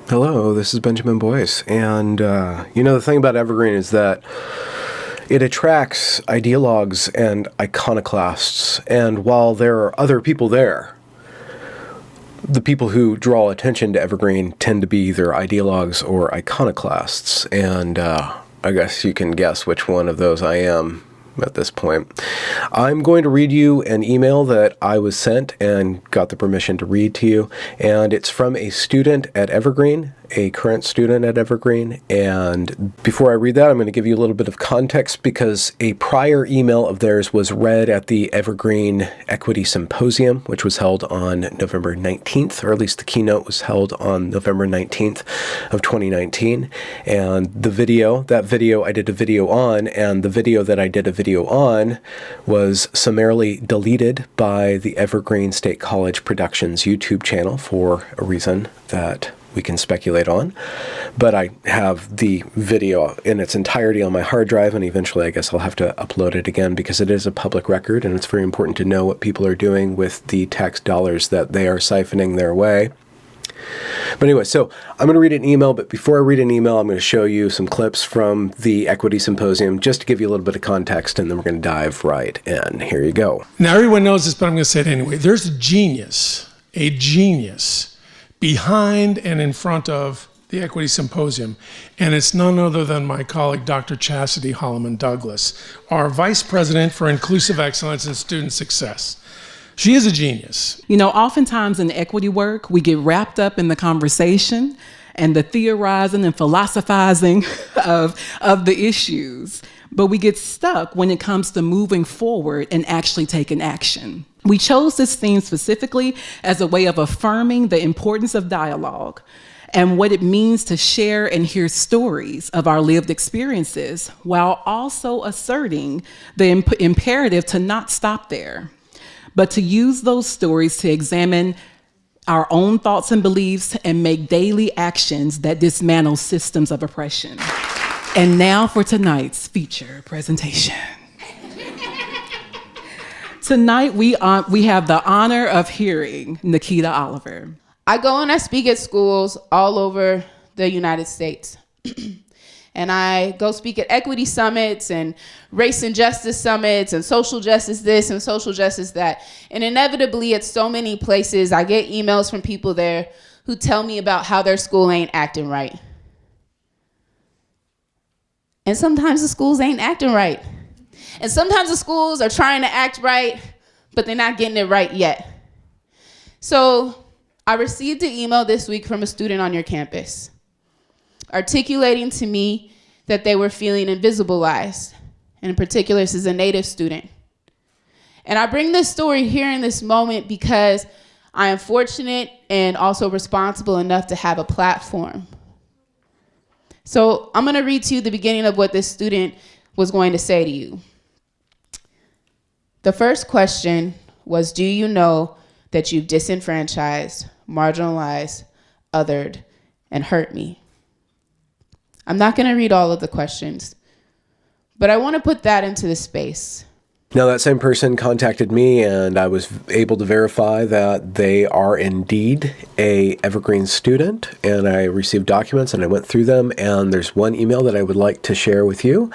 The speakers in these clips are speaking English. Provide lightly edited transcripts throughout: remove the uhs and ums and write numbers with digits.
Hello, this is Benjamin Boyce, and the thing about Evergreen is that it attracts ideologues and iconoclasts, and while there are other people there, the people who draw attention to Evergreen tend to be either ideologues or iconoclasts, and I guess you can guess which one of those I am at this point. I'm going to read you an email that I was sent and got the permission to read to you, and it's from a student at Evergreen, a current student at Evergreen. And before I read that, I'm going to give you a little bit of context because a prior email of theirs was read at the Evergreen Equity Symposium, which was held on November 19th, or at least the keynote was held on November 19th of 2019. And that video I did a video on, and the video that I did a video on was summarily deleted by the Evergreen State College Productions YouTube channel for a reason that we can speculate on. But I have the video in its entirety on my hard drive, and eventually I guess I'll have to upload it again because it is a public record, and it's very important to know what people are doing with the tax dollars that they are siphoning their way. But anyway, so I'm going to read an email, but before I read an email, I'm going to show you some clips from the Equity Symposium just to give you a little bit of context, and then we're going to dive right in. Here you go. Now, everyone knows this, but I'm going to say it anyway. There's a genius behind and in front of the Equity Symposium, and it's none other than my colleague, Dr. Chastity Holloman Douglas, our Vice President for Inclusive Excellence and Student Success. She is a genius. You know, oftentimes in equity work, we get wrapped up in the conversation and the theorizing and philosophizing of the issues, but we get stuck when it comes to moving forward and actually taking action. We chose this theme specifically as a way of affirming the importance of dialogue and what it means to share and hear stories of our lived experiences, while also asserting the imperative to not stop there, but to use those stories to examine our own thoughts and beliefs and make daily actions that dismantle systems of oppression. And now for tonight's feature presentation. Tonight, we have the honor of hearing Nikita Oliver. I go and I speak at schools all over the United States. And I go speak at equity summits and race and justice summits and social justice this and social justice that. And inevitably at so many places, I get emails from people there who tell me about how their school ain't acting right. And sometimes the schools ain't acting right. And sometimes the schools are trying to act right, but they're not getting it right yet. So I received an email this week from a student on your campus, articulating to me that they were feeling invisibilized. And in particular, this is a Native student. And I bring this story here in this moment because I am fortunate and also responsible enough to have a platform. So I'm going to read to you the beginning of what this student was going to say to you. The first question was, do you know that you've disenfranchised, marginalized, othered, and hurt me? I'm not going to read all of the questions, but I want to put that into the space. Now, that same person contacted me, and I was able to verify that they are indeed a Evergreen student, and I received documents, and I went through them, and there's one email that I would like to share with you.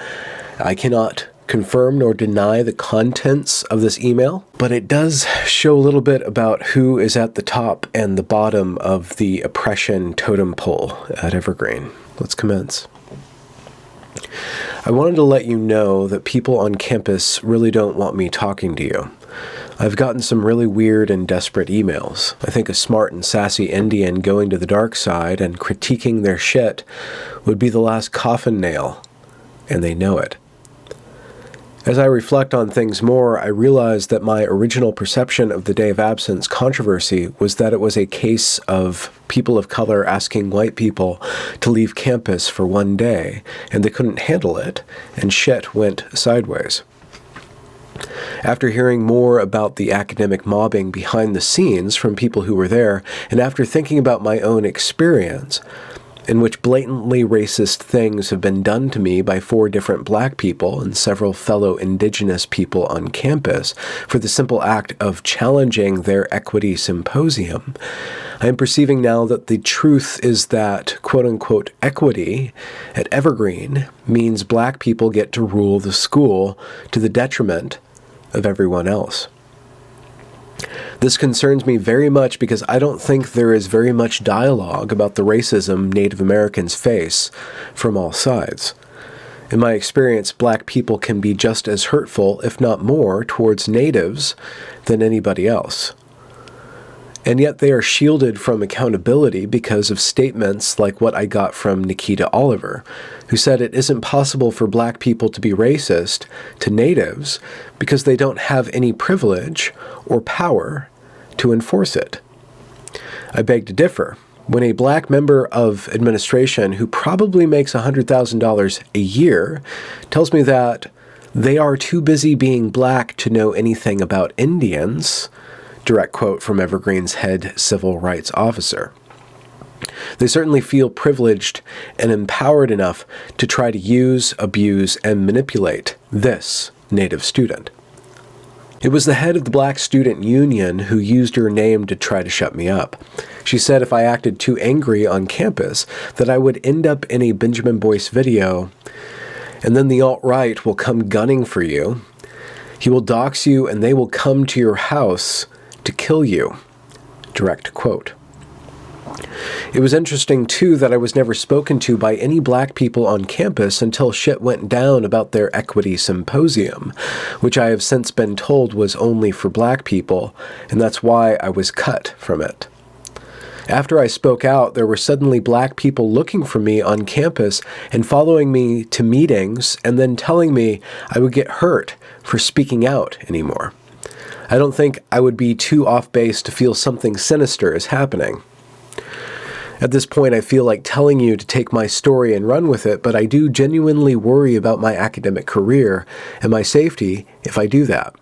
I cannot confirm nor deny the contents of this email, but it does show a little bit about who is at the top and the bottom of the oppression totem pole at Evergreen. Let's commence. I wanted to let you know that people on campus really don't want me talking to you. I've gotten some really weird and desperate emails. I think a smart and sassy Indian going to the dark side and critiquing their shit would be the last coffin nail, and they know it. As I reflect on things more, I realize that my original perception of the Day of Absence controversy was that it was a case of people of color asking white people to leave campus for one day, and they couldn't handle it, and shit went sideways. After hearing more about the academic mobbing behind the scenes from people who were there, and after thinking about my own experience, in which blatantly racist things have been done to me by 4 different black people and several fellow indigenous people on campus for the simple act of challenging their equity symposium, I am perceiving now that the truth is that, quote-unquote, equity at Evergreen means black people get to rule the school to the detriment of everyone else. This concerns me very much because I don't think there is very much dialogue about the racism Native Americans face from all sides. In my experience, black people can be just as hurtful, if not more, towards natives than anybody else. And yet they are shielded from accountability because of statements like what I got from Nikita Oliver, who said it isn't possible for black people to be racist to natives because they don't have any privilege or power to enforce it. I beg to differ. When a black member of administration who probably makes $100,000 a year tells me that they are too busy being black to know anything about Indians, direct quote from Evergreen's head civil rights officer, they certainly feel privileged and empowered enough to try to use, abuse, and manipulate this Native student. It was the head of the Black Student Union who used her name to try to shut me up. She said if I acted too angry on campus that I would end up in a Benjamin Boyce video, and then the alt-right will come gunning for you. He will dox you and they will come to your house to kill you. Direct quote. It was interesting, too, that I was never spoken to by any black people on campus until shit went down about their equity symposium, which I have since been told was only for black people, and that's why I was cut from it. After I spoke out, there were suddenly black people looking for me on campus and following me to meetings and then telling me I would get hurt for speaking out anymore. I don't think I would be too off base to feel something sinister is happening. At this point, I feel like telling you to take my story and run with it, but I do genuinely worry about my academic career and my safety if I do that.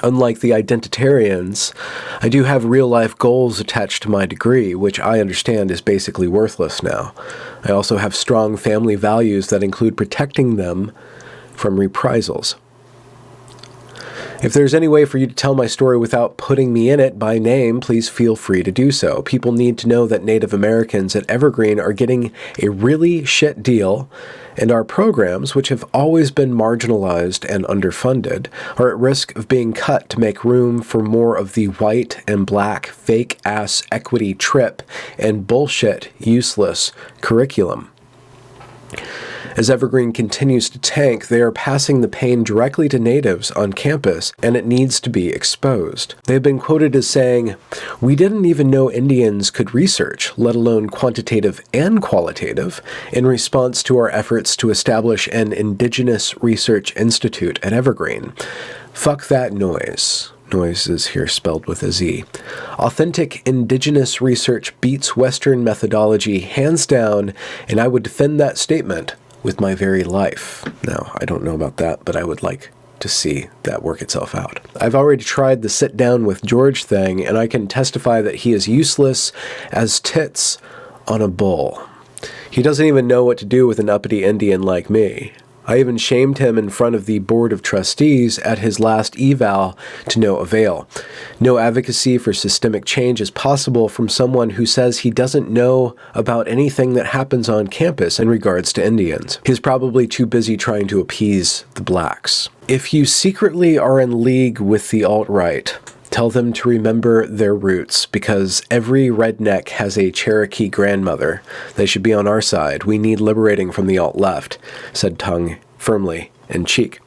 Unlike the identitarians, I do have real-life goals attached to my degree, which I understand is basically worthless now. I also have strong family values that include protecting them from reprisals. If there's any way for you to tell my story without putting me in it by name, please feel free to do so. People need to know that Native Americans at Evergreen are getting a really shit deal, and our programs, which have always been marginalized and underfunded, are at risk of being cut to make room for more of the white and black fake-ass equity trip and bullshit useless curriculum. As Evergreen continues to tank, they are passing the pain directly to natives on campus, and it needs to be exposed. They have been quoted as saying, "We didn't even know Indians could research, let alone quantitative and qualitative, in response to our efforts to establish an Indigenous Research Institute at Evergreen. Fuck that noise." Noise is here spelled with a Z. Authentic indigenous research beats Western methodology hands down, and I would defend that statement with my very life. Now, I don't know about that, but I would like to see that work itself out. I've already tried the sit down with George thing, and I can testify that he is useless as tits on a bull. He doesn't even know what to do with an uppity Indian like me. I even shamed him in front of the Board of Trustees at his last eval to no avail. No advocacy for systemic change is possible from someone who says he doesn't know about anything that happens on campus in regards to Indians. He's probably too busy trying to appease the blacks. If you secretly are in league with the alt-right, tell them to remember their roots, because every redneck has a Cherokee grandmother. They should be on our side. We need liberating from the alt-left, said Tongue firmly in cheek.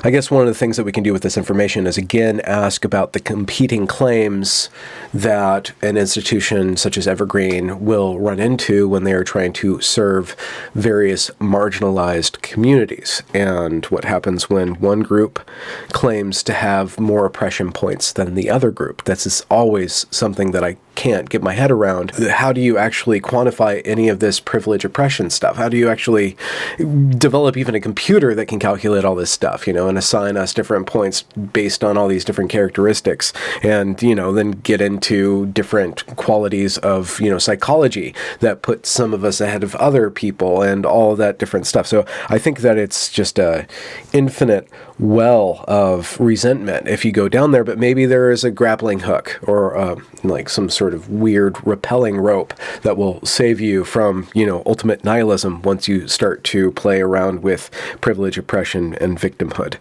I guess one of the things that we can do with this information is again ask about the competing claims that an institution such as Evergreen will run into when they are trying to serve various marginalized communities, and what happens when one group claims to have more oppression points than the other group. This is always something that I can't get my head around. How do you actually quantify any of this privilege oppression stuff? How do you actually develop even a computer that can calculate all this stuff, and assign us different points based on all these different characteristics, and, then get into different qualities of, psychology that put some of us ahead of other people and all of that different stuff. So I think that it's just a infinite well of resentment if you go down there, but maybe there is a grappling hook or like some sort of weird repelling rope that will save you from, ultimate nihilism once you start to play around with privilege, oppression, and victimhood.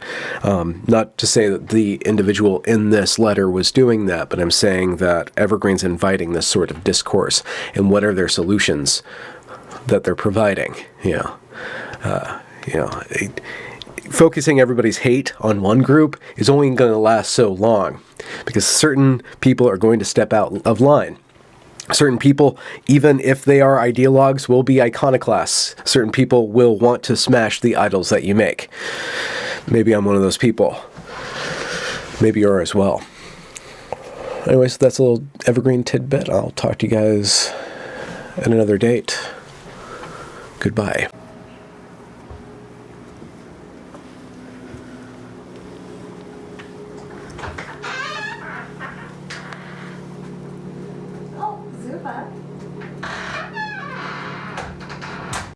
Not to say that the individual in this letter was doing that, but I'm saying that Evergreen's inviting this sort of discourse, and what are their solutions that they're providing, focusing everybody's hate on one group is only going to last so long, because certain people are going to step out of line. Certain people, even if they are ideologues, will be iconoclasts. Certain people will want to smash the idols that you make. Maybe I'm one of those people. Maybe you're as well. Anyways, that's a little Evergreen tidbit. I'll talk to you guys at another date. Goodbye.